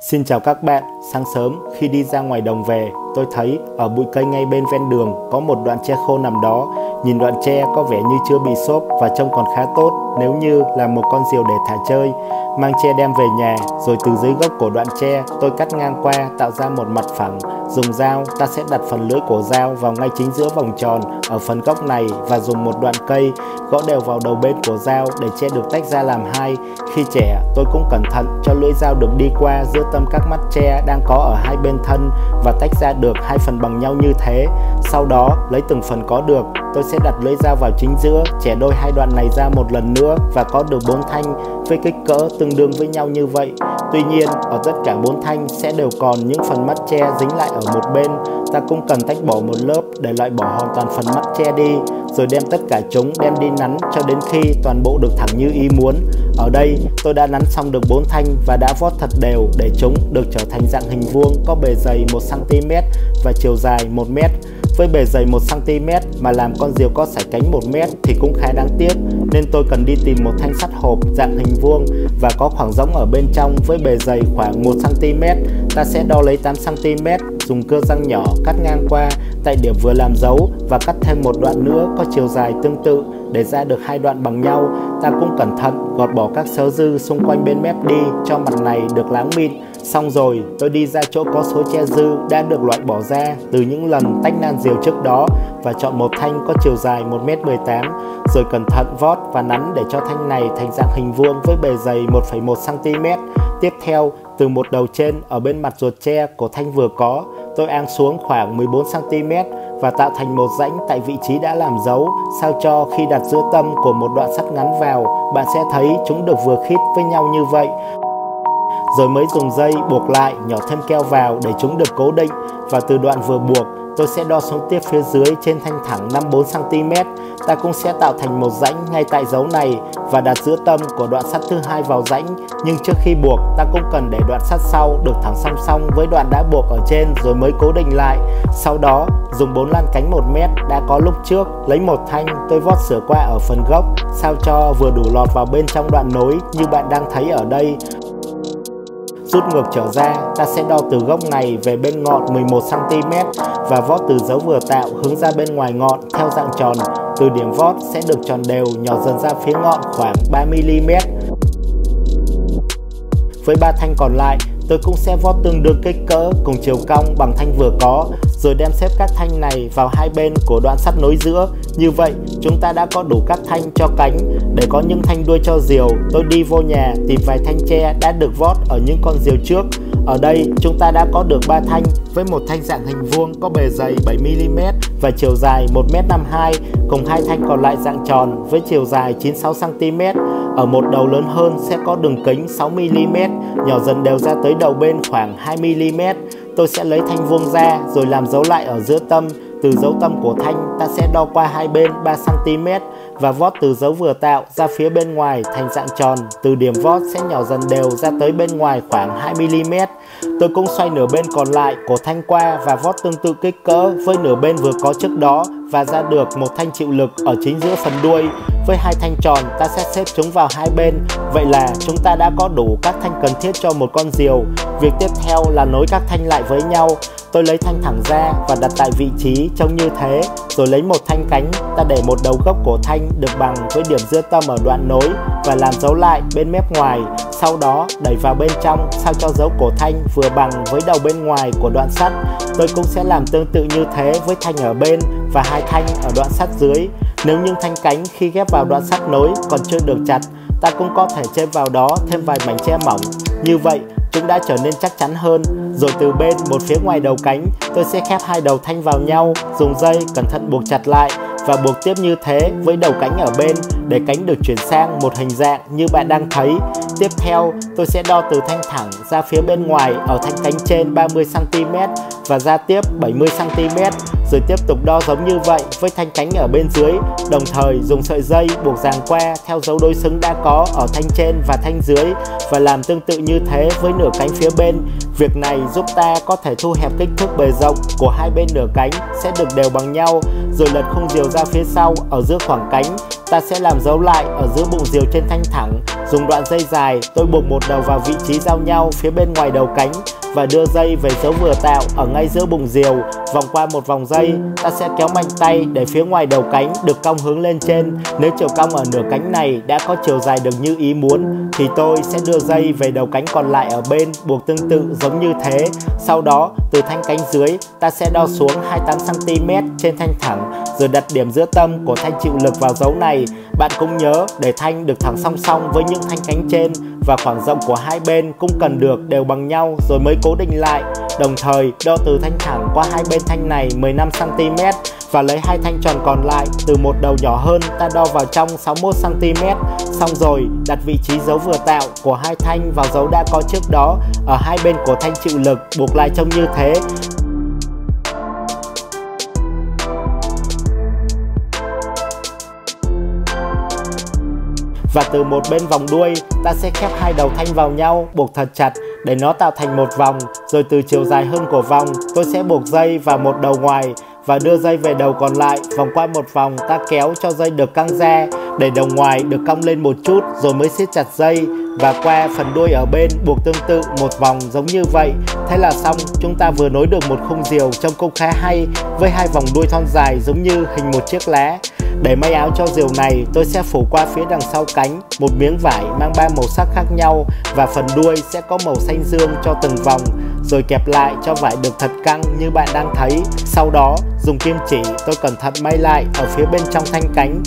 Xin chào các bạn, sáng sớm khi đi ra ngoài đồng về, tôi thấy ở bụi cây ngay bên ven đường có một đoạn tre khô nằm đó. Nhìn đoạn tre có vẻ như chưa bị xốp và trông còn khá tốt nếu như là một con diều để thả chơi. Mang tre đem về nhà, rồi từ dưới gốc của đoạn tre tôi cắt ngang qua tạo ra một mặt phẳng. Dùng dao, ta sẽ đặt phần lưỡi của dao vào ngay chính giữa vòng tròn ở phần gốc này và dùng một đoạn cây gõ đều vào đầu bên của dao để tre được tách ra làm hai. Khi trẻ, tôi cũng cẩn thận cho lưỡi dao được đi qua giữa tâm các mắt tre đang có ở hai bên thân và tách ra được hai phần bằng nhau như thế. Sau đó, lấy từng phần có được, tôi sẽ đặt lưỡi dao vào chính giữa, chẻ đôi hai đoạn này ra một lần nữa và có được 4 thanh với kích cỡ tương đương với nhau như vậy. Tuy nhiên, ở tất cả 4 thanh sẽ đều còn những phần mắt tre dính lại ở một bên. Ta cũng cần tách bỏ một lớp để loại bỏ hoàn toàn phần mắt tre đi, rồi đem tất cả chúng đem đi nắn cho đến khi toàn bộ được thẳng như ý muốn. Ở đây, tôi đã nắn xong được 4 thanh và đã vót thật đều để chúng được trở thành dạng hình vuông có bề dày 1 cm và chiều dài 1 m. Với bề dày 1 cm mà làm con diều có sải cánh 1 m thì cũng khá đáng tiếc, nên tôi cần đi tìm một thanh sắt hộp dạng hình vuông và có khoảng rỗng ở bên trong với bề dày khoảng 1 cm. Ta sẽ đo lấy 8 cm, dùng cưa răng nhỏ cắt ngang qua tại điểm vừa làm dấu và cắt thêm một đoạn nữa có chiều dài tương tự để ra được hai đoạn bằng nhau. Ta cũng cẩn thận gọt bỏ các sớ dư xung quanh bên mép đi cho mặt này được láng mịn. Xong rồi, tôi đi ra chỗ có số tre dư đã được loại bỏ ra từ những lần tách nan diều trước đó và chọn một thanh có chiều dài 1m18, rồi cẩn thận vót và nắn để cho thanh này thành dạng hình vuông với bề dày 1,1 cm. Tiếp theo, từ một đầu trên ở bên mặt ruột tre của thanh vừa có, tôi áng xuống khoảng 14 cm và tạo thành một rãnh tại vị trí đã làm dấu, sao cho khi đặt giữa tâm của một đoạn sắt ngắn vào, bạn sẽ thấy chúng được vừa khít với nhau như vậy. Rồi mới dùng dây buộc lại, nhỏ thêm keo vào để chúng được cố định, và từ đoạn vừa buộc, tôi sẽ đo xuống tiếp phía dưới trên thanh thẳng 54 cm. Ta cũng sẽ tạo thành một rãnh ngay tại dấu này và đặt giữa tâm của đoạn sắt thứ hai vào rãnh. Nhưng trước khi buộc, ta cũng cần để đoạn sắt sau được thẳng song song với đoạn đã buộc ở trên rồi mới cố định lại. Sau đó, dùng 4 lan cánh 1 m đã có lúc trước, lấy một thanh tôi vót sửa qua ở phần gốc, sao cho vừa đủ lọt vào bên trong đoạn nối như bạn đang thấy ở đây. Rút ngược trở ra, ta sẽ đo từ gốc này về bên ngọn 11 cm và vót từ dấu vừa tạo hướng ra bên ngoài ngọn theo dạng tròn. Từ điểm vót sẽ được tròn đều, nhỏ dần ra phía ngọn khoảng 3 mm. Với 3 thanh còn lại, tôi cũng sẽ vót tương đương kích cỡ cùng chiều cong bằng thanh vừa có, rồi đem xếp các thanh này vào hai bên của đoạn sắt nối giữa. Như vậy, chúng ta đã có đủ các thanh cho cánh. Để có những thanh đuôi cho diều, tôi đi vô nhà tìm vài thanh tre đã được vót ở những con diều trước. Ở đây, chúng ta đã có được 3 thanh với một thanh dạng hình vuông có bề dày 7 mm và chiều dài 1m52, cùng 2 thanh còn lại dạng tròn với chiều dài 96 cm. Ở một đầu lớn hơn sẽ có đường kính 6 mm, nhỏ dần đều ra tới đầu bên khoảng 2 mm. Tôi sẽ lấy thanh vuông ra rồi làm dấu lại ở giữa tâm. Từ dấu tâm của thanh, ta sẽ đo qua hai bên 3 cm và vót từ dấu vừa tạo ra phía bên ngoài thành dạng tròn. Từ điểm vót sẽ nhỏ dần đều ra tới bên ngoài khoảng 2 mm. Tôi cũng xoay nửa bên còn lại của thanh qua và vót tương tự kích cỡ với nửa bên vừa có trước đó và ra được một thanh chịu lực ở chính giữa phần đuôi. Với hai thanh tròn, ta sẽ xếp chúng vào hai bên. Vậy là chúng ta đã có đủ các thanh cần thiết cho một con diều. Việc tiếp theo là nối các thanh lại với nhau. Tôi lấy thanh thẳng ra và đặt tại vị trí trông như thế, rồi lấy một thanh cánh, ta để một đầu gốc của thanh được bằng với điểm giữa tâm ở đoạn nối và làm dấu lại bên mép ngoài. Sau đó đẩy vào bên trong sao cho dấu cổ thanh vừa bằng với đầu bên ngoài của đoạn sắt. Tôi cũng sẽ làm tương tự như thế với thanh ở bên và hai thanh ở đoạn sắt dưới. Nếu những thanh cánh khi ghép vào đoạn sắt nối còn chưa được chặt, ta cũng có thể chêm vào đó thêm vài mảnh tre mỏng. Như vậy, chúng đã trở nên chắc chắn hơn. Rồi từ bên một phía ngoài đầu cánh, tôi sẽ khép hai đầu thanh vào nhau, dùng dây cẩn thận buộc chặt lại và buộc tiếp như thế với đầu cánh ở bên để cánh được chuyển sang một hình dạng như bạn đang thấy. Tiếp theo, tôi sẽ đo từ thanh thẳng ra phía bên ngoài ở thanh cánh trên 30 cm và ra tiếp 70 cm, rồi tiếp tục đo giống như vậy với thanh cánh ở bên dưới, đồng thời dùng sợi dây buộc dàn qua theo dấu đối xứng đã có ở thanh trên và thanh dưới và làm tương tự như thế với nửa cánh phía bên. Việc này giúp ta có thể thu hẹp kích thước bề rộng của hai bên nửa cánh sẽ được đều bằng nhau, rồi lật khung diều ra phía sau ở giữa khoảng cánh ta sẽ làm dấu lại ở giữa bụng diều trên thanh thẳng. Dùng đoạn dây dài, tôi buộc một đầu vào vị trí giao nhau phía bên ngoài đầu cánh và đưa dây về dấu vừa tạo ở ngay giữa bụng diều. Vòng qua một vòng dây, ta sẽ kéo mạnh tay để phía ngoài đầu cánh được cong hướng lên trên. Nếu chiều cong ở nửa cánh này đã có chiều dài được như ý muốn thì tôi sẽ đưa dây về đầu cánh còn lại ở bên, buộc tương tự giống như thế. Sau đó, từ thanh cánh dưới, ta sẽ đo xuống 28cm trên thanh thẳng, rồi đặt điểm giữa tâm của thanh chịu lực vào dấu này. Bạn cũng nhớ để thanh được thẳng song song với những thanh cánh trên, và khoảng rộng của hai bên cũng cần được đều bằng nhau rồi mới cố định lại. Đồng thời đo từ thanh thẳng qua hai bên thanh này 15cm và lấy hai thanh tròn còn lại từ một đầu nhỏ hơn ta đo vào trong 61cm. Xong rồi đặt vị trí dấu vừa tạo của hai thanh vào dấu đã có trước đó ở hai bên của thanh chịu lực, buộc lại trông như thế. Và từ một bên vòng đuôi, ta sẽ khép hai đầu thanh vào nhau, buộc thật chặt để nó tạo thành một vòng. Rồi từ chiều dài hơn của vòng, tôi sẽ buộc dây vào một đầu ngoài và đưa dây về đầu còn lại. Vòng qua một vòng, ta kéo cho dây được căng ra để đầu ngoài được cong lên một chút, rồi mới siết chặt dây và qua phần đuôi ở bên buộc tương tự một vòng giống như vậy. Thế là xong, chúng ta vừa nối được một khung diều trông cũng khá hay với hai vòng đuôi thon dài giống như hình một chiếc lá. Để may áo cho diều này, tôi sẽ phủ qua phía đằng sau cánh một miếng vải mang 3 màu sắc khác nhau và phần đuôi sẽ có màu xanh dương cho từng vòng, rồi kẹp lại cho vải được thật căng như bạn đang thấy. Sau đó, dùng kim chỉ tôi cẩn thận may lại ở phía bên trong thanh cánh.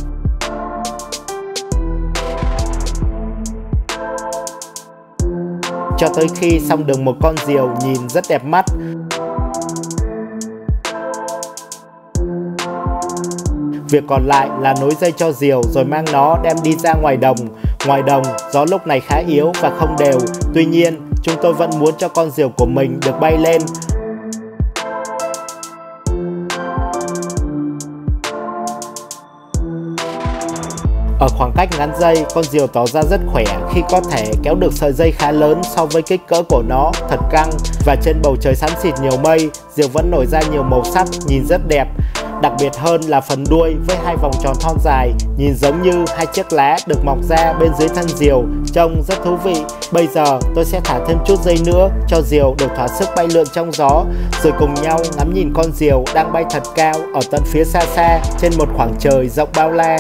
Cho tới khi xong được một con diều nhìn rất đẹp mắt. Việc còn lại là nối dây cho diều rồi mang nó đem đi ra ngoài đồng. Ngoài đồng, gió lúc này khá yếu và không đều. Tuy nhiên, chúng tôi vẫn muốn cho con diều của mình được bay lên. Ở khoảng cách ngắn dây, con diều tỏ ra rất khỏe khi có thể kéo được sợi dây khá lớn so với kích cỡ của nó, thật căng. Và trên bầu trời xám xịt nhiều mây, diều vẫn nổi ra nhiều màu sắc, nhìn rất đẹp. Đặc biệt hơn là phần đuôi với hai vòng tròn thon dài, nhìn giống như hai chiếc lá được mọc ra bên dưới thân diều, trông rất thú vị. Bây giờ tôi sẽ thả thêm chút dây nữa cho diều được thỏa sức bay lượn trong gió, rồi cùng nhau ngắm nhìn con diều đang bay thật cao ở tận phía xa xa trên một khoảng trời rộng bao la.